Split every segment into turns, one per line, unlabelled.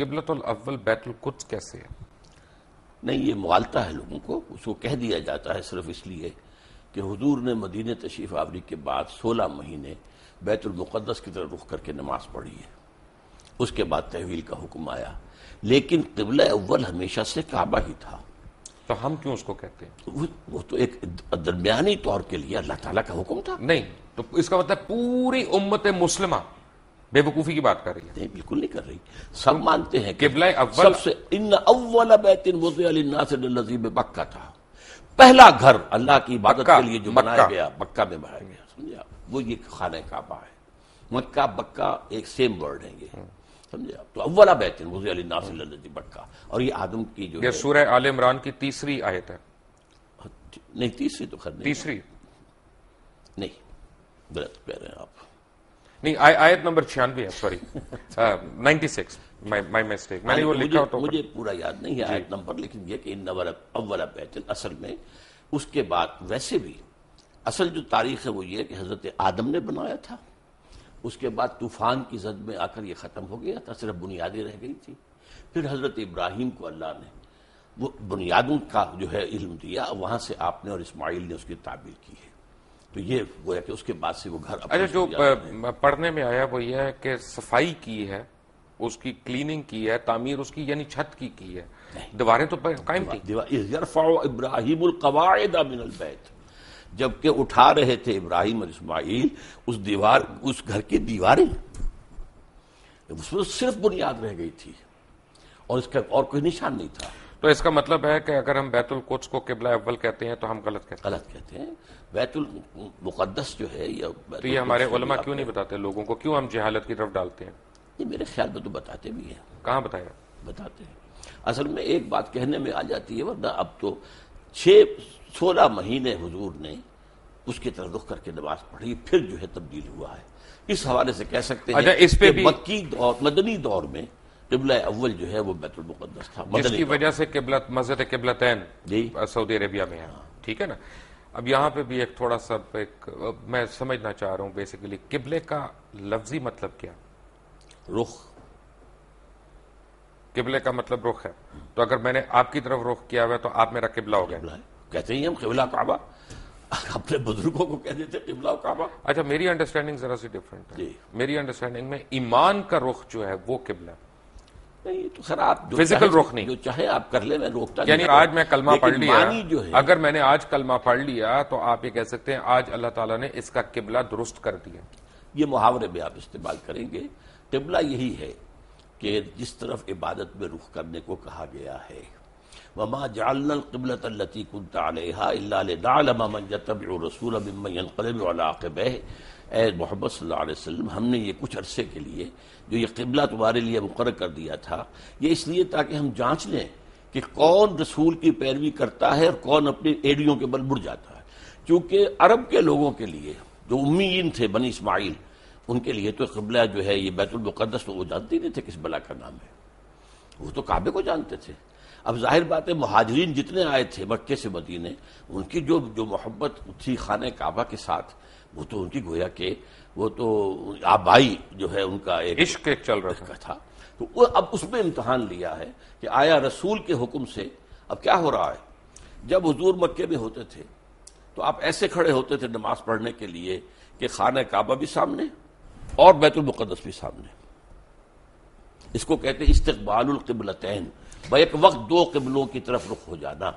قبلۃ الاول بیت القدس کیسے ہے؟
نہیں، یہ مغالطہ ہے لوگوں کو، اس کو کہہ دیا جاتا ہے صرف اس لیے کہ حضور نے مدینہ تشریف آوری کے بعد 16 مہینے بیت المقدس کی طرف رخ کر کے نماز پڑھی ہے، اس کے بعد تحویل کا حکم آیا، لیکن قبلہ اول ہمیشہ سے کعبہ ہی تھا۔
تو ہم کیوں اس کو کہتے ہیں؟
وہ تو ایک درمیانی طور کے لیے اللہ تعالیٰ کا حکم تھا۔
نہیں، تو اس کا مطلب پوری امت مسلمہ بے وقوفی کی بات کر رہی ہے؟
نہیں، بالکل نہیں کر رہی، سب مانتے ہیں کہ
قبلہ اول
سب سے ان اول بیت وضع للناس الذی ببکہ تھا، پہلا گھر اللہ کی عبادت کے لیے جو بنایا گیا مکہ میں بنایا گیا، سمجھے آپ، وہ یہ خانہ کعبہ ہے۔ مکہ بکہ ایک سیم ورڈ ہے یہ، سمجھے آپ، تو اول بیت وضع للناس الذی ببکہ، اور یہ آدم کی جو
یہ سورہ آل عمران کی تیسری آیت ہے۔
نہیں، تیسری تو خیر نہیں،
تیسری
نہیں، غلط کہہ رہے ہیں آپ،
نہیں، آیت نمبر 96 ہے، سوری 96، مائی مسٹیک، میں نے وہ لکھا تو
مجھے پورا یاد نہیں ہے آیت نمبر، لیکن یہ کہ ان اول بیت، اصل میں اس کے بعد ویسے بھی اصل جو تاریخ ہے وہ یہ کہ حضرت آدم نے بنایا تھا، اس کے بعد طوفان کی زد میں آ کر یہ ختم ہو گیا تھا، صرف بنیادیں رہ گئی تھی۔ پھر حضرت ابراہیم کو اللہ نے وہ بنیادوں کا جو ہے علم دیا، وہاں سے آپ نے اور اسماعیل نے اس کی تعبیر کی ہے، تو یہ گویا کہ اس کے بعد سے وہ گھر
اچھا، جو پڑھنے میں آیا وہ یہ ہے کہ صفائی کی ہے، اس کی کلیننگ کی ہے، تعمیر اس کی یعنی چھت کی ہے، دیواریں تو قائم تھی۔
یرفع ابراہیم القواعد من البیت، جبکہ اٹھا رہے تھے ابراہیم اور اسماعیل اس گھر کی دیواریں، اس میں صرف بنیاد رہ گئی تھی اور اس کا اور کوئی نشان نہیں تھا۔
تو اس کا مطلب ہے کہ اگر ہم بیت القدس کو قبلہ اول کہتے ہیں تو ہم غلط کہتے ہیں؟
غلط کہتے ہیں، بیت المقدس جو ہے یا
تو یہ ہمارے علماء کیوں نہیں بتاتے لوگوں کو، کیوں ہم جہالت کی طرف ڈالتے ہیں؟
یہ میرے خیال میں تو بتاتے بھی ہیں،
کہاں بتایا؟
بتاتے ہیں، اصل میں ایک بات کہنے میں آ جاتی ہے، ورنہ اب تو 16 مہینے حضور نے اس کی طرف رخ کر کے نماز پڑھی، پھر جو ہے تبدیل ہوا ہے۔ اس حوالے سے کہہ سکتے ہیں
اس پہ بھی
مکی دور، مدنی دور میں قبلہ اول جو ہے وہ بیت المقدس تھا،
جس کی وجہ سے مسجد قبلتین سعودی عربیہ میں ہے، ٹھیک ہے نا۔ اب یہاں پہ بھی ایک تھوڑا سا میں سمجھنا چاہ رہا ہوں، بیسیکلی قبلے کا لفظی مطلب کیا؟
رخ،
قبلے کا مطلب رخ ہے، تو اگر میں نے آپ کی طرف رخ کیا ہوا ہے تو آپ میرا قبلہ ہو گیا۔
کہتے ہیں ہم قبلہ کعبہ، اپنے بزرگوں کو کہتے تھے قبلہ کعبہ۔
اچھا، میری انڈرسٹینڈنگ ذرا سی ڈفرینٹ ہے،
جی،
میری انڈرسٹینڈنگ میں ایمان کا رخ جو ہے وہ قبلہ،
نہیں تو خیر آپ
فزیکل رخ نہیں،
جو چاہے آپ کر لیں، میں روکتا
یعنی آج میں کلمہ پڑھ لیا،
جو ہے
اگر میں نے آج کلمہ پڑھ لیا تو آپ یہ کہہ سکتے ہیں آج اللہ تعالیٰ نے اس کا قبلہ درست کر دیا۔
یہ محاورے میں آپ استعمال کریں گے، قبلہ یہی ہے کہ جس طرف عبادت میں رخ کرنے کو کہا گیا ہے، وَمَا جَعَلْنَا الْقِبْلَةَ الَّتِي كُنْتَ عَلَيْهَا إِلَّا لِنَعْلَمَ مَنْ يَتَّبِعُ الرَّسُولَ مِمَّنْ يَنْقَلِبُ عَلَىٰ عَقِبَيْهِ۔ اے محمد صلی اللہ علیہ وسلم، ہم نے یہ کچھ عرصے کے لیے جو یہ قبلہ تمہارے لیے مقرر کر دیا تھا، یہ اس لیے تاکہ ہم جانچ لیں کہ کون رسول کی پیروی کرتا ہے اور کون اپنی ایڑیوں کے بل مڑ جاتا ہے، چونکہ عرب کے لوگوں کے لیے جو امیین تھے بنی اسماعیل، ان کے لیے تو قبلہ جو ہے یہ بیت المقدس تو وہ جانتے نہیں تھے کس بلا کا نام ہے، وہ تو کعبے کو جانتے تھے۔ اب ظاہر بات ہے مہاجرین جتنے آئے تھے مکے سے مدینے، ان کی جو محبت تھی خانہ کعبہ کے ساتھ، وہ تو ان کی گویا کہ وہ تو آبائی جو ہے ان کا ایک
عشق ایک چل رہا
تھا، تو وہ اب اس میں امتحان لیا ہے کہ آیا رسول کے حکم سے اب کیا ہو رہا ہے۔ جب حضور مکے میں ہوتے تھے تو آپ ایسے کھڑے ہوتے تھے نماز پڑھنے کے لیے کہ خانہ کعبہ بھی سامنے اور بیت المقدس بھی سامنے، اس کو کہتے ہیں استقبال القبلتین، بیک وقت دو قبلوں کی طرف رخ ہو جانا۔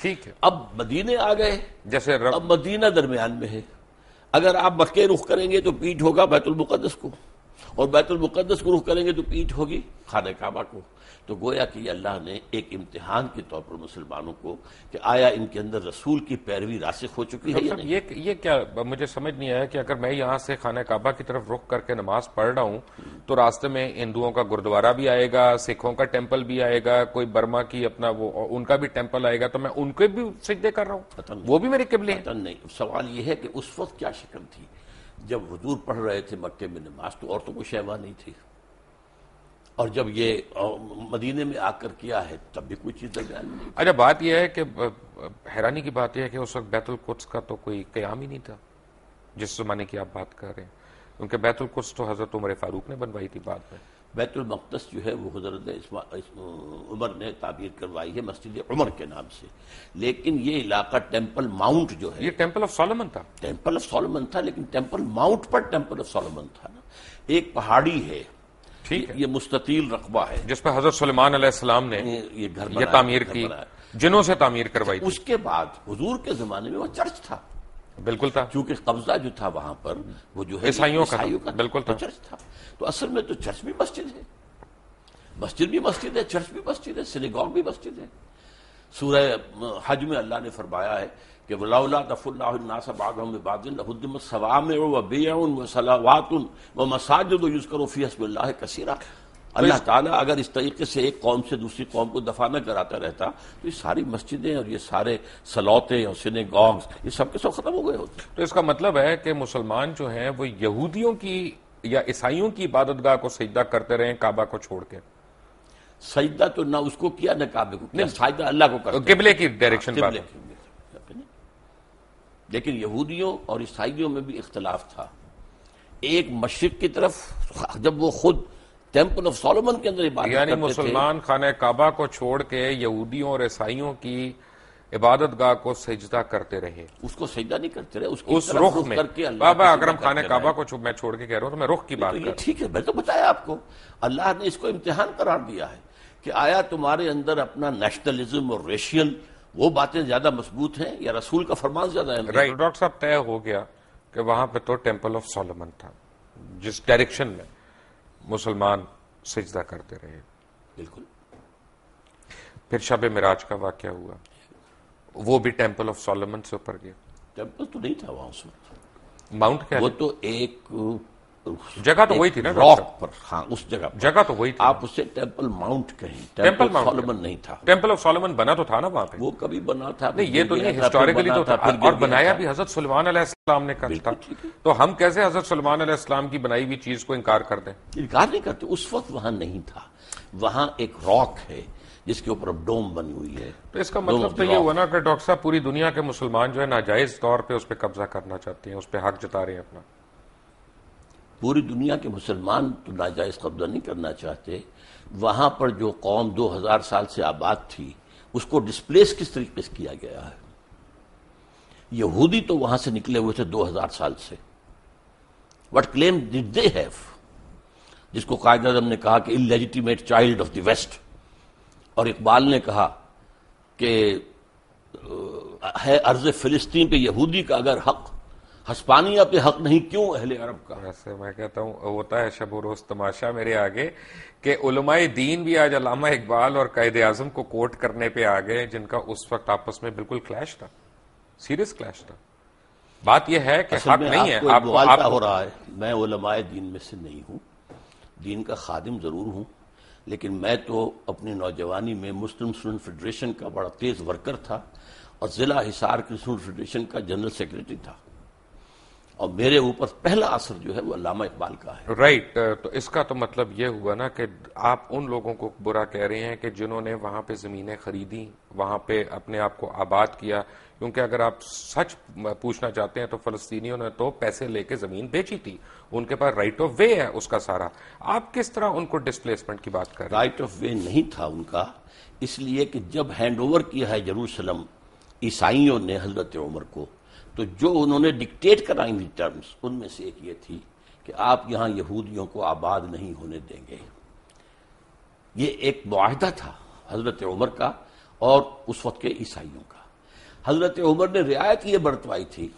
ٹھیک ہے،
اب مدینے آ گئے،
جیسے
اب مدینہ درمیان میں ہے، اگر آپ مکے رخ کریں گے تو پیٹھ ہوگا بیت المقدس کو، اور بیت المقدس کو رخ کریں گے تو پیٹھ ہوگی خانہ کعبہ کو۔ تو گویا کہ اللہ نے ایک امتحان کے طور پر مسلمانوں کو کہ آیا ان کے اندر رسول کی پیروی راسخ ہو چکی ہے یا نہیں۔
یہ کیا مجھے سمجھ نہیں آیا کہ اگر میں یہاں سے خانہ کعبہ کی طرف رخ کر کے نماز پڑھ رہا ہوں تو راستے میں ہندوؤں کا گردوارہ بھی آئے گا، سکھوں کا ٹیمپل بھی آئے گا، کوئی برما کی اپنا وہ ان کا بھی ٹیمپل آئے گا، تو میں ان کے بھی سجدے کر رہا ہوں، وہ بھی میرے قبلے ہیں؟
نہیں، سوال یہ ہے کہ اس وقت کیا شکل تھی جب حضور پڑھ رہے تھے مکے میں نماز، تو اور تو کوئی شیوا نہیں تھی، اور جب یہ مدینے میں آ کر کیا ہے تب بھی کوئی چیز درمیان میں نہیں۔
اچھا، بات یہ ہے کہ حیرانی کی بات یہ ہے کہ اس وقت بیت القدس کا تو کوئی قیام ہی نہیں تھا جس زمانے کی آپ بات کر رہے ہیں، کیونکہ بیت القدس تو حضرت عمر فاروق نے بنوائی تھی بعد میں۔
بیت المقدس جو ہے وہ حضرت عمر نے تعبیر کروائی ہے مسجد عمر کے نام سے، لیکن یہ علاقہ ٹیمپل ماؤنٹ جو ہے،
یہ ٹیمپل آف سولومن تھا،
ٹیمپل آف سولومن تھا، لیکن temple Mount per temple of Solomon تھا نا، ایک پہاڑی ہے،
ٹھیک ہے،
یہ مستطیل رقبہ ہے
جس پہ حضرت سلیمان علیہ السلام نے
یہ گھر
یہ تعمیر کی، جنوں سے تعمیر کروائی تھی۔
اس کے بعد حضور کے زمانے میں وہ چرچ تھا،
بالکل تھا،
کیونکہ قبضہ جو تھا وہاں پر وہ جو ہے
عیسائیوں کا
تھا،
بالکل تھا،
چرچ تھا، تو اصل میں تو چرچ بھی مسجد ہے، مسجد بھی مسجد ہے، چرچ بھی مسجد ہے، سینیگوگ بھی مسجد ہے۔ سورہ حج میں اللہ نے فرمایا ہے کہ وَلَوْلَا دَفْعُ اللَّهُ النَّاسَ بَعْضَهُم بِبَعْضٍ لَهُدِّمَتْ صَوَامِعُ وَبِيَعٌ وَصَلَوَاتٌ وَمَسَاجِدُ يُذْكَرُ فِيهَا اسْمُ اللَّهِ كَثِيرًا۔ اللہ تعالیٰ اگر اس طریقے سے ایک قوم سے دوسری قوم کو دفاع نہ کراتا رہتا تو یہ ساری مسجدیں اور یہ سارے سلوتے اور سینیگوگز یہ سب کے سب ختم ہو گئے ہوتے۔
تو اس کا مطلب ہے کہ مسلمان جو ہیں وہ یہودیوں کی یا عیسائیوں کی عبادت گاہ کو سجدہ کرتے رہے کعبہ کو چھوڑ کے،
سجدہ تو نہ اس کو کیا نہ کعبے کو کیا، سجدہ اللہ کو کرتے
قبلے کی ڈائریکشن پر،
لیکن یہودیوں اور عیسائیوں میں بھی اختلاف تھا۔ ایک مشرق کی طرف جب وہ خود ٹیمپل آف سولومن کے اندر عبادت
یعنی
کرتے تھے،
مسلمان خانہ کعبہ کو چھوڑ کے یہودیوں اور عیسائیوں کی عبادت گاہ کو سجدہ کرتے رہے،
اس کو سجدہ نہیں کرتے رہے، اس کی
اس
طرف
رخ
رخ
میں۔
کر کے اللہ
بابا
کا
اکرم
سجدہ
خانہ
کرتے
کعبہ
رہے۔
کو میں چھوڑ کے کہہ رہا ہوں تو میں رخ کی بات
تو
کر
یہ
رہا ہوں۔
ٹھیک ہے، میں تو بتایا آپ کو، اللہ نے اس کو امتحان قرار دیا ہے کہ آیا تمہارے اندر اپنا نیشنلزم اور ریشیل وہ باتیں زیادہ مضبوط ہیں یا رسول کا فرمان زیادہ اہم ہے؟
رائٹ، ڈاکٹر صاحب طے ہو گیا کہ وہاں پہ تو ٹیمپل آف سولومن تھا جس ڈائریکشن میں مسلمان سجدہ کرتے رہے۔
بالکل۔
پھر شب معراج کا واقعہ ہوا، وہ بھی ٹیمپل آف سولومن سے اوپر گیا،
ٹیمپل تو نہیں تھا وہاں اس وقت،
ماؤنٹ کیا
وہ تو ایک
جگہ تو وہی تھی نا
راک پر، ہاں اس جگہ پر،
جگہ تو وہی تھی،
آپ اسے ٹیمپل ماؤنٹ کہیں، ٹیمپل آف سولومن نہیں تھا،
ٹیمپل آف سولومن بنا تو تھا نا وہاں پہ،
وہ کبھی بنا تھا،
نہیں یہ تو نہیں، ہسٹوریکلی تو تھا، اور بنایا بھی حضرت سلیمان علیہ السلام نے کر تھا، تو ہم کیسے حضرت سلیمان علیہ السلام کی بنائی ہوئی چیز کو انکار کر دیں؟
انکار نہیں کرتے، اس وقت وہاں نہیں تھا، وہاں ایک راک ہے جس کے اوپر اب ڈوم بنی ہوئی ہے۔
تو اس کا مطلب تو یہ ہوا نا کہ ڈاکٹر صاحب پوری دنیا کے مسلمان جو ہے ناجائز طور پہ اس پہ قبضہ کرنا چاہتے ہیں، اس پہ حق جتا رہے ہیں اپنا۔
پوری دنیا کے مسلمان تو ناجائز قبضہ نہیں کرنا چاہتے، وہاں پر جو قوم 2000 سال سے آباد تھی اس کو ڈسپلیس کس طریقے سے کیا گیا ہے؟ یہودی تو وہاں سے نکلے ہوئے تھے 2000 سال سے، وٹ کلیم ڈڈ دے ہیو، جس کو قائد اعظم نے کہا کہ انلیجیٹیمیٹ چائلڈ آف دی ویسٹ، اور اقبال نے کہا کہ ہے ارض فلسطین پہ یہودی کا اگر حق، ہسپانیہ پہ حق نہیں کیوں اہل عرب کا؟
ویسے میں کہتا ہوں ہوتا ہے شب و روز تماشا میرے آگے کہ علماء دین بھی آج علامہ اقبال اور قائد اعظم کو کوٹ کرنے پہ آ گئے، جن کا اس وقت آپس میں بالکل کلیش تھا، سیریس کلیش تھا۔ بات یہ ہے کہ حق نہیں ہے،
آپ کو مغالطہ ہو رہا ہے، میں علماء دین میں سے نہیں ہوں، دین کا خادم ضرور ہوں، لیکن میں تو اپنی نوجوانی میں مسلم اسٹوڈنٹ فیڈریشن کا بڑا تیز ورکر تھا اور ضلع حصار کی اسٹوڈنٹ فیڈریشن کا جنرل سیکرٹری تھا، اور میرے اوپر پہلا اثر جو ہے وہ علامہ اقبال کا ہے۔
رائٹ، تو اس کا تو مطلب یہ ہوا نا کہ آپ ان لوگوں کو برا کہہ رہے ہیں کہ جنہوں نے وہاں پہ زمینیں خریدی، وہاں پہ اپنے آپ کو آباد کیا، کیونکہ اگر آپ سچ پوچھنا چاہتے ہیں تو فلسطینیوں نے تو پیسے لے کے زمین بیچی تھی، ان کے پاس رائٹ آف وے ہے اس کا سارا، آپ کس طرح ان کو ڈسپلیسمنٹ کی بات کر رہے ہیں؟
رائٹ آف وے نہیں تھا ان کا، اس لیے کہ جب ہینڈ اوور کیا ہے یروشلم عیسائیوں نے حضرت عمر کو، تو جو انہوں نے ڈکٹیٹ کرائیں گی ٹرمز، ان میں سے ایک یہ تھی کہ آپ یہاں یہودیوں کو آباد نہیں ہونے دیں گے۔ یہ ایک معاہدہ تھا حضرت عمر کا اور اس وقت کے عیسائیوں کا۔ حضرت عمر نے رعایت یہ برتوائی تھی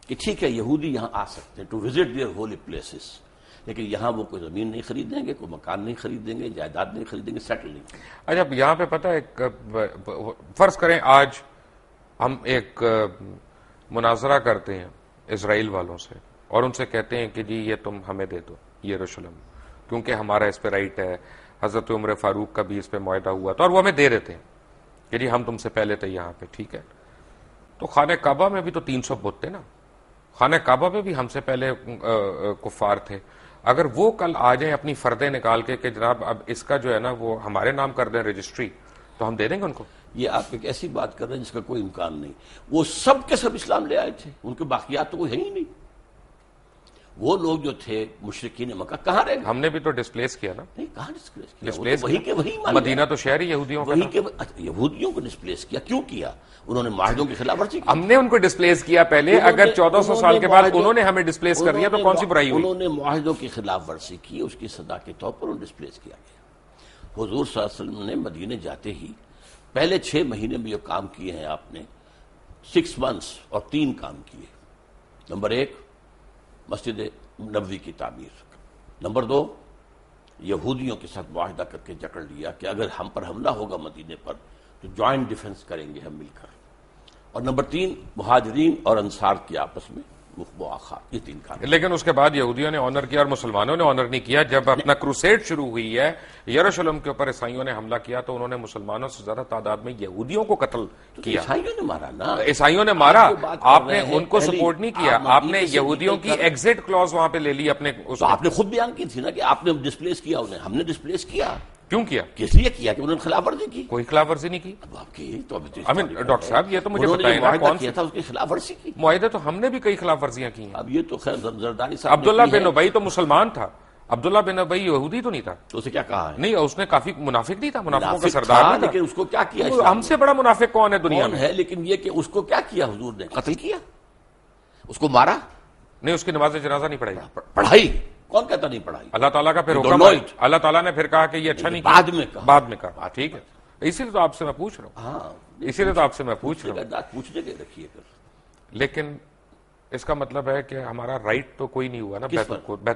کہ ٹھیک ہے یہودی یہاں آ سکتے ہیں to visit their holy places, لیکن یہاں وہ کوئی زمین نہیں خریدیں گے، کوئی مکان نہیں خریدیں گے، جائیداد نہیں خریدیں گے، سیٹل نہیں کریں گے۔
اچھا یہاں پہ پتہ ہے، فرض کریں آج ہم ایک مناظرہ کرتے ہیں اسرائیل والوں سے اور ان سے کہتے ہیں کہ جی یہ تم ہمیں دے دو یروشلم، کیونکہ ہمارا اس پہ رائٹ ہے، حضرت عمر فاروق کا بھی اس پہ معاہدہ ہوا تھا اور وہ ہمیں دے دیتے ہیں کہ جی ہم تم سے پہلے تھے یہاں پہ، ٹھیک ہے، تو خانہ کعبہ میں بھی تو 300 بت تھے نا، خانہ کعبہ میں بھی ہم سے پہلے کفار تھے، اگر وہ کل آ جائیں اپنی فردیں نکال کے کہ جناب اب اس کا جو ہے نا وہ ہمارے نام کر دیں رجسٹری، تو ہم دے دیں گے ان کو؟
یہ آپ ایک ایسی بات کر رہے ہیں جس کا کوئی امکان نہیں، وہ سب کے سب اسلام لے آئے تھے، ان کے باقیات تو کوئی ہے ہی نہیں، وہ لوگ جو تھے مشرکین مکہ کہاں رہ گئے؟
ہم نے بھی تو ڈسپلیس کیا نا.
نہیں، کہاں ڈسپلیس کیا؟
ڈسپلیس
وہی کے وہی
مدینہ تو شہر ہی یہودیوں کا تھا.
یہودیوں کو ڈسپلیس کیا. کیوں کیا؟ انہوں نے معاہدوں کی خلاف ورزی کی.
ہم نے ان کو ڈسپلیس کیا پہلے. اگر 1400 سال کے بعد انہوں نے ہمیں ڈسپلیس کر دیا تو کون سی برائی ہوئی؟
انہوں نے معاہدوں کی خلاف ورزی کی، اس کی سزا کے طور پر انہیں ڈسپلیس کیا گیا. حضور صلی اللہ علیہ وسلم نے مدینے جاتے ہی پہلے 6 مہینے میں جو کام کیے ہیں آپ نے، 6 months اور 3 کام کیے. نمبر 1 مسجد نبوی کی تعمیر. نمبر 2 یہودیوں کے ساتھ معاہدہ کر کے جکڑ لیا کہ اگر ہم پر حملہ ہوگا مدینے پر تو جوائنٹ ڈیفنس کریں گے ہم مل کر. اور نمبر 3 مہاجرین اور انصار کی آپس میں مواخات. یہ 3 کام.
لیکن اس کے بعد یہودیوں نے آنر کیا اور مسلمانوں نے آنر نہیں کیا. جب اپنا کروسیڈ شروع ہوئی ہے یروشلم کے اوپر عیسائیوں نے حملہ کیا تو انہوں نے مسلمانوں سے زیادہ تعداد میں یہودیوں کو قتل کیا.
عیسائیوں نے مارا نا.
عیسائیوں نے مارا. آپ نے ان کو سپورٹ نہیں کیا. آپ نے یہودیوں کی ایگزٹ کلوز وہاں پہ لے لی اپنے.
تو آپ نے خود بیان کی تھی نا کہ آپ نے ڈسپلیس کیا انہیں. ہم نے ڈسپلیس کیا.
کیوں کیا؟
کس لیے کیا؟ کہ انہوں نے خلاف ورزی کی.
کوئی خلاف ورزی نہیں کی.
اب آپ کی تو
ڈاکٹر صاحب یہ تو مجھے بتائیں نا کون
کیا تھا اس کی خلاف ورزی کی.
معاہدے تو ہم نے بھی کئی خلاف ورزیاں کی ہیں.
اب یہ تو خیر زرداری صاحب.
عبداللہ بن ابی تو مسلمان تھا. عبداللہ بن ابی یہودی تو نہیں تھا.
تو اسے کیا کہا ہے؟
نہیں، اس نے کافی منافق نہیں تھا، منافقوں کا سردار نہیں تھا.
لیکن اس کو کیا کیا؟
ہم سے بڑا منافق کون ہے دنیا میں؟
ہے. لیکن یہ کہ اس کو کیا کیا حضور نے؟ قتل کیا. اس کو مارا
نہیں. اس کی نماز جنازہ نہیں پڑھائی.
پڑھائی. کون کہتا نہیں پڑھائی؟
اللہ تعالیٰ کا پھر حکم. اللہ تعالیٰ نے پھر کہا کہ یہ اچھا نہیں کیا. بعد میں کہا. ٹھیک ہے، اسی لیے تو آپ سے میں پوچھ رہا ہوں.
ہاں،
اسی لیے تو آپ سے میں پوچھ رہا ہوں.
پوچھنے کے رکھیے پھر.
لیکن اس کا مطلب ہے کہ ہمارا رائٹ تو کوئی نہیں ہوا نا بیت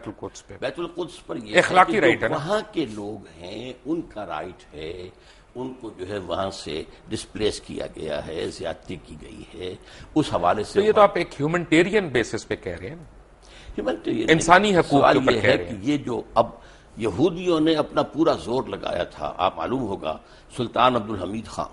القدس پہ.
بیت القدس پر یہ
اخلاقی رائٹ ہے نا.
وہاں کے لوگ ہیں، ان کا رائٹ ہے. ان کو جو ہے وہاں سے ڈسپلیس کیا گیا ہے، زیادتی کی گئی ہے. اس حوالے سے
تو یہ تو آپ ایک ہیومنٹیرین بیسس پہ کہہ رہے ہیں نا. انسانی حقوق کے اوپر کہہ رہے ہیں.
یہ جو اب یہودیوں نے اپنا پورا زور لگایا تھا، آپ معلوم ہوگا سلطان عبد الحمید خان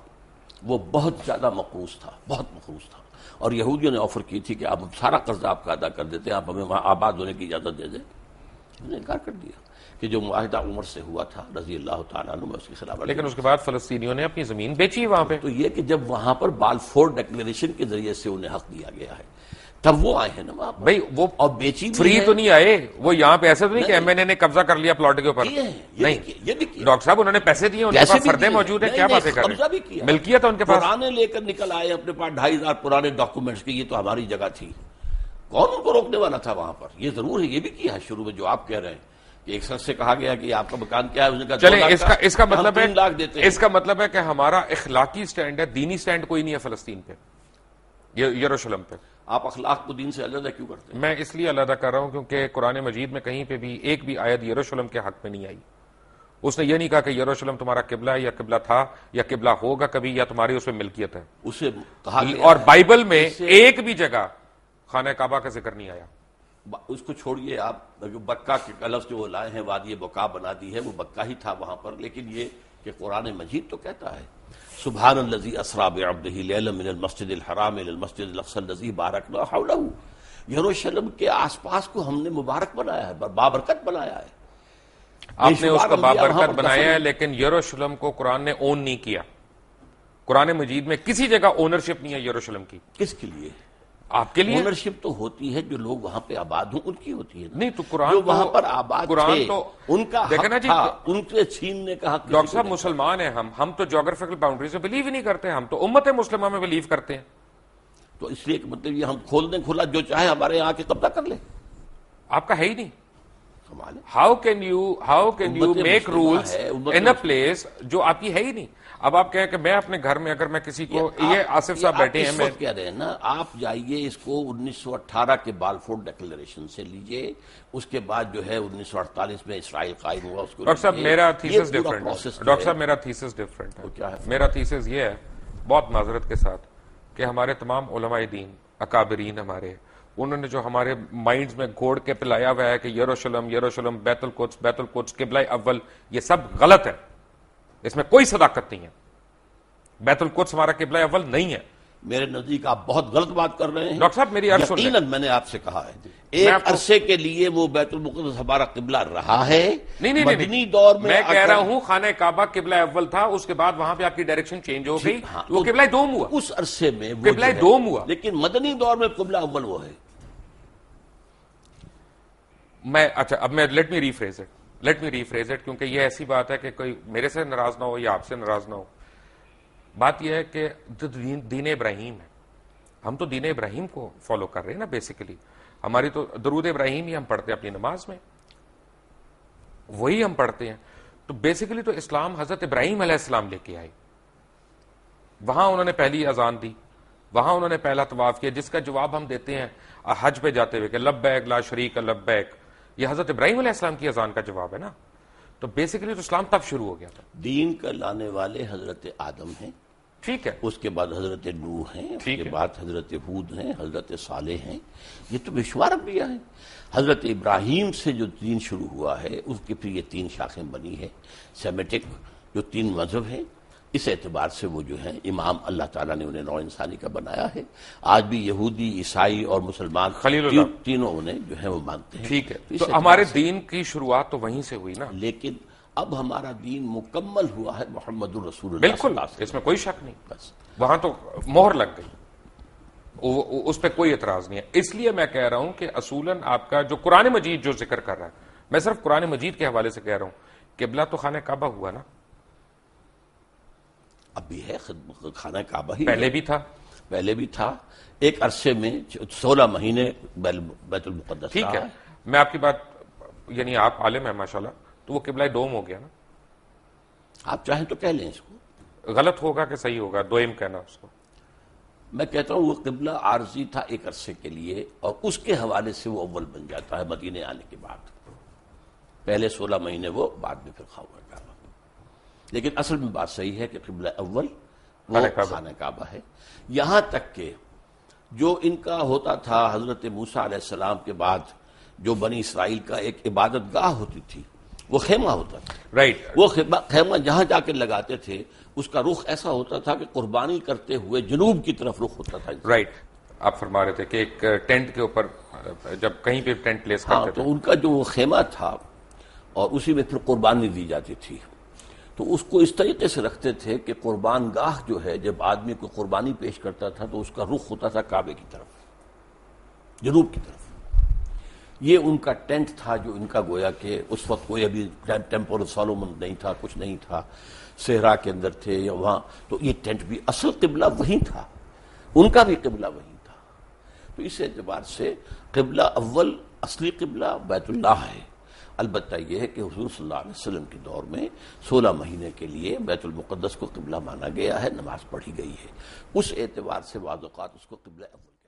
وہ بہت زیادہ مقروض تھا، بہت مقروض تھا. اور یہودیوں نے آفر کی تھی کہ آپ سارا قرض آپ کا ادا کر دیتے ہیں، آپ ہمیں وہاں آباد ہونے کی اجازت دے دیں. انہوں نے انکار کر دیا کہ جو معاہدہ عمر سے ہوا تھا رضی اللہ تعالیٰ عنہ، میں اس کی خلاف.
لیکن اس کے بعد فلسطینیوں نے اپنی زمین بیچی وہاں پہ.
تو یہ کہ جب وہاں پر بالفور ڈکلیریشن کے ذریعے سے انہیں حق دیا گیا ہے تب وہ آئے ہیں نا وہاں.
بھائی وہ
اور بیچی
فری تو نہیں آئے. وہ یہاں پہ ایسے تو نہیں کہ ایم این اے نے قبضہ کر لیا پلاٹ کے اوپر. نہیں ڈاکٹر صاحب، انہوں نے پیسے دیے، ان کے پاس فردے موجود ہیں. کیا باتیں کر رہے ہیں؟ ملکیت ہے ان کے پاس.
پرانے لے کر نکل آئے اپنے پاس 2500 پرانے ڈاکومنٹس کے. یہ تو ہماری جگہ تھی. کون ان کو روکنے والا تھا وہاں پر؟ یہ ضرور ہے، یہ بھی کیا ہے شروع میں جو آپ کہہ رہے ہیں کہ ایک شخص سے کہا گیا کہ آپ کا مکان کیا ہے، اس نے کہا
چلیں اس کا مطلب ہے
3 لاکھ دیتے ہیں.
اس کا مطلب ہے کہ ہمارا اخلاقی سٹینڈ ہے، دینی سٹینڈ کوئی نہیں ہے فلسطین پہ، یروشلم پہ.
آپ اخلاق کو دین سے علیحدہ کیوں کرتے ہیں؟
میں اس لیے علیحدہ کر رہا ہوں کیونکہ قرآن مجید میں کہیں پہ بھی ایک بھی آیت یروشلم کے حق میں نہیں آئی. اس نے یہ نہیں کہا کہ یروشلم تمہارا قبلہ ہے یا قبلہ تھا یا قبلہ ہوگا کبھی یا تمہاری اس میں ملکیت ہے.
اسے کہا گیا
اور بائبل میں ایک بھی جگہ خانہ کعبہ کا ذکر نہیں آیا.
اس کو چھوڑیے آپ، بکہ کے لفظ جو وہ لائے ہیں وادی بکا بنا دی ہے، وہ بکہ ہی تھا وہاں پر. لیکن یہ کہ قرآن مجید تو کہتا ہے سبحان الذی اسریٰ بعبدہ لیلا من المسجد الحرام الی المسجد الاقصی الذی بارکنا حولہ. یروشلم کے آس پاس کو ہم نے مبارک بنایا ہے، بابرکت بنایا ہے.
آپ نے اس کو بابرکت بنایا ہے، لیکن یروشلم کو قرآن نے اون نہیں کیا. قرآن مجید میں کسی جگہ اونرشپ نہیں ہے یروشلم کی.
کس کے لیے؟
آپ کے لیے.
اونرشپ تو ہوتی ہے جو لوگ وہاں پہ آباد ہوں ان کی ہوتی ہے.
نہیں تو قرآن
جو وہاں پر آباد
قرآن تو
ان کا حق تھا، ان سے چھیننے کا حق.
ڈاکٹر صاحب مسلمان ہیں ہم تو جغرافیکل باؤنڈریز میں بلیو ہی نہیں کرتے. ہم تو امت مسلمہ میں بلیو کرتے ہیں.
تو اس لیے مطلب یہ ہم کھول دیں کھلا، جو چاہے ہمارے یہاں کے قبضہ کر لیں.
آپ کا ہے ہی نہیں. How can you make rules in a place جو آپ کی ہے ہی نہیں. اب آپ کہیں کہ میں اپنے گھر میں اگر میں کسی کو یہ آصف صاحب بیٹھے ہیں، میں
کہہ رہے ہیں نا آپ جائیے اس کو 1918 کے بالفور ڈکلیریشن سے لیجئے. اس کے بعد جو ہے 1948 میں اسرائیل قائم ہوا. اس کو
ڈاکٹر صاحب میرا تھیسس ڈفرنٹ ہے. ڈاکٹر صاحب میرا تھیسس ڈفرنٹ ہے. میرا تھیسس یہ ہے بہت معذرت کے ساتھ کہ ہمارے تمام علماء دین اکابرین ہمارے، انہوں نے جو ہمارے مائنڈز میں گھوڑ کے پلایا ہوا ہے کہ یروشلم بیت القدس قبلہ اول، یہ سب غلط ہے. اس میں کوئی صداقت نہیں ہے. بیت القدس ہمارا قبلہ اول نہیں ہے.
میرے نزدیک آپ بہت غلط بات کر رہے ہیں.
ڈاکٹر صاحب میری عرض سن لیں.
یقیناً میں نے آپ سے کہا ہے ایک عرصے کے لیے وہ بیت المقدس ہمارا قبلہ رہا ہے.
نہیں
مدنی دور میں
کہہ رہا ہوں خانہ کعبہ قبلہ اول تھا، اس کے بعد وہاں پہ آپ کی ڈائریکشن چینج ہو گئی. وہ قبلہ دوم ہوا.
اس عرصے میں
قبلہ دوم ہوا.
لیکن مدنی دور میں قبلہ اول وہ ہے.
اچھا اب میں لیٹ می ریفریز اٹ کیونکہ یہ ایسی بات ہے کہ کوئی میرے سے ناراض نہ ہو یا آپ سے ناراض نہ ہو. بات یہ ہے کہ دین ابراہیم ہے, ہم تو دین ابراہیم کو فالو کر رہے ہیں نا بیسیکلی. ہماری تو درود ابراہیم ہی ہم پڑھتے ہیں اپنی نماز میں, وہی ہم پڑھتے ہیں. تو بیسیکلی تو اسلام حضرت ابراہیم علیہ السلام لے کے آئے. وہاں انہوں نے پہلی اذان دی, وہاں انہوں نے پہلا طواف کیا, جس کا جواب ہم دیتے ہیں حج پہ جاتے ہوئے کہ لبیک لا شریک لبیک. یہ حضرت ابراہیم علیہ السلام کی اذان کا جواب ہے نا. تو بیسیکلی تو اسلام تب شروع ہو گیا تھا.
دین کا لانے والے حضرت آدم ہیں,
ٹھیک ہے,
اس کے بعد حضرت نوح ہیں, اس کے بعد حضرت ہود ہیں, حضرت صالح ہیں. یہ تو بے شمار انبیاء ہیں. حضرت ابراہیم سے جو دین شروع ہوا ہے اس کی پھر یہ 3 شاخیں بنی ہے. سیمیٹک جو 3 مذہب ہیں, اس اعتبار سے وہ جو ہیں امام اللہ تعالیٰ نے انہیں نوع انسانی کا بنایا ہے. آج بھی یہودی, عیسائی اور مسلمان تینوں انہیں جو ہیں وہ مانتے ہیں.
ٹھیک ہے, تو ہمارے دین کی شروعات تو وہیں سے ہوئی نا.
لیکن اب ہمارا دین مکمل ہوا ہے محمد الرسول اللہ.
بالکل, اس میں کوئی شک نہیں. بس وہاں تو مہر لگ گئی, اس پہ کوئی اعتراض نہیں ہے. اس لیے میں کہہ رہا ہوں کہ اصولاً آپ کا جو قرآن مجید جو ذکر کر رہا ہے, میں صرف قرآن مجید کے حوالے سے کہہ رہا ہوں, قبلہ تو خانہ کعبہ ہوا نا.
اب بھی ہے خانہ کعبہ ہی, پہلے بھی تھا. ایک عرصے میں 16 مہینے بیت المقدس.
ٹھیک ہے, میں آپ کی بات, یعنی آپ عالم ہیں ماشاءاللہ, تو وہ قبلہ دوم ہو گیا نا.
آپ چاہیں تو کہہ لیں اس کو,
غلط ہوگا کہ صحیح ہوگا دوئم کہنا اس کو.
میں کہتا ہوں وہ قبلہ عارضی تھا ایک عرصے کے لیے, اور اس کے حوالے سے وہ اول بن جاتا ہے مدینے آنے کے بعد. پہلے 16 مہینے وہ, بعد میں پھر کعبہ. لیکن اصل میں بات صحیح ہے کہ قبلہ اول وہ خانہ کعبہ ہے. یہاں تک کہ جو ان کا ہوتا تھا حضرت موسیٰ علیہ السلام کے بعد, جو بنی اسرائیل کا ایک عبادت گاہ ہوتی تھی, وہ خیمہ ہوتا تھا.
رائٹ,
وہ خیمہ جہاں جا کے لگاتے تھے اس کا رخ ایسا ہوتا تھا کہ قربانی کرتے ہوئے جنوب کی طرف رخ ہوتا تھا.
رائٹ, آپ فرما رہے تھے کہ ایک ٹینٹ کے اوپر جب کہیں پہ ٹینٹ پلیس کرتے تھے,
تو ان کا جو وہ خیمہ تھا اور اسی میں پھر قربانی دی جاتی تھی. تو اس کو اس طریقے سے رکھتے تھے کہ قربان گاہ جو ہے, جب آدمی کو قربانی پیش کرتا تھا تو اس کا رخ ہوتا تھا کعبے کی طرف, جنوب کی طرف. یہ ان کا ٹینٹ تھا جو ان کا گویا کہ اس وقت کوئی ابھی ٹیمپل سولومن نہیں تھا, کچھ نہیں تھا, صحرا کے اندر تھے یا وہاں. تو یہ ٹینٹ بھی اصل قبلہ وہی تھا, ان کا بھی قبلہ وہی تھا. تو اس اعتبار سے قبلہ اول اصلی قبلہ بیت اللہ ہے. البتہ یہ ہے کہ حضور صلی اللہ علیہ وسلم کے دور میں 16 مہینے کے لیے بیت المقدس کو قبلہ مانا گیا ہے, نماز پڑھی گئی ہے. اس اعتبار سے بعض اوقات اس کو قبلہ اول